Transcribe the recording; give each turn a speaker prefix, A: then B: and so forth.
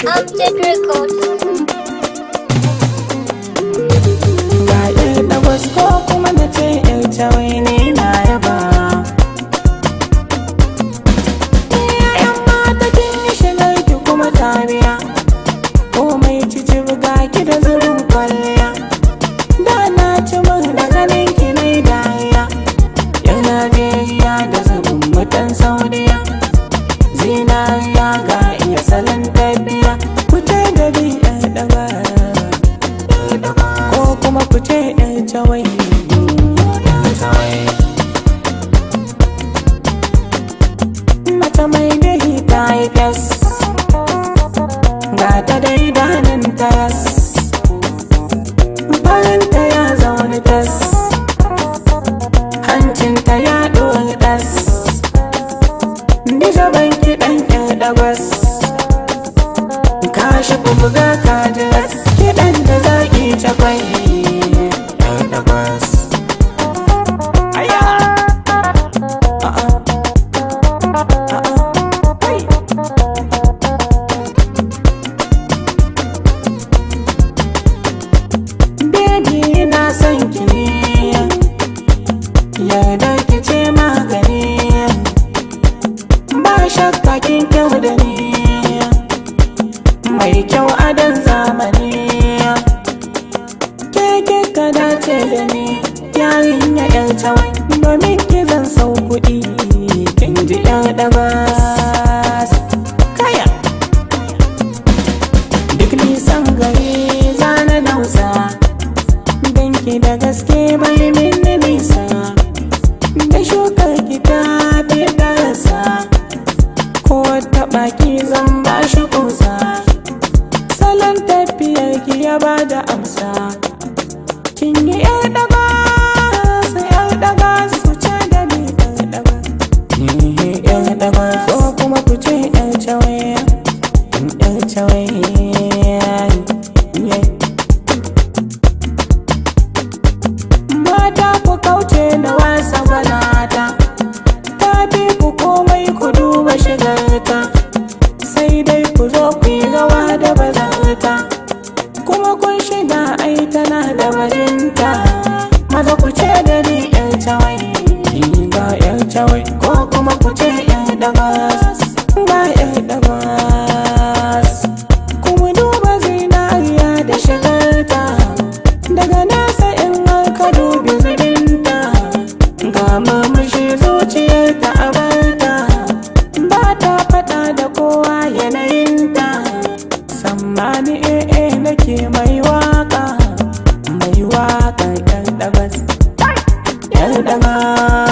A: Update Records.
B: Ga ƴar ɗagwas ko kuma na ce ƴar tawai ne na yaba. Ƴaƴan mata kin yi shigar ki kuma tariya, komai cici buga ki da zurin kwalliya. Da na ci mun da ganin ki nai dariya, ƴar Najeriya da zubin mutan Saudiya. Zinariya ga iya salon tafiya, kuce da bi ƴar ɗagwas ko kuma kuce ƴar tawai. Mace mai dahi ta yi fes, ga ta da idanun tas, faranta ya zaune tas, hancinta ya ɗori ɗas. Dija banki ɗan ƴar ɗagwas, kashi buga kajiras, kiɗan da zaƙi cakwai ƴar ɗagwas. Baby na son ki ne, yardar ki ce magani, ba shakka kin kyau da ni, mai kyau adon zamani. Ke kika dace da ni, yarinya ƴar tawai, domin ki zan sau kuɗi, kin ji ƴar ɗagwas. Kaya duk nisan gari zana nausa, danki da gaske bai min nisa, da shukar ki ta fi ɗarasa, ko taɓa ki zan ba shi kusa. Salon tafiyar ki ya ba da amsa, kin yi ƴar ɗagwas, ƴar ɗagwas, ku ce da ni ƴar ɗagwas. Ƴar ɗagwas ko kuma ku ce ƴar tawai, ƴar tawai. Mata ku kauce da wasa balata, ta fi ku komai ku duba shigarta, sai dai ku zo ku yi rawa da bazarta, kuma kun shiga ai tana da bajinta. Maza ku ce da ni ƴar tawai, ga ƴar tawai ko kuma ku ce ƴar ɗagwas, ga ƴar ɗagwas. Kuma duba zinariya da shigarta, daga nesa in har ka dubi zubinta, ga murmushi zuciyarta a barta, ba ta faɗa da kowa yanayinta. Sammani nake mai waƙa ƴar ɗagwas, ƴar ɗagwas.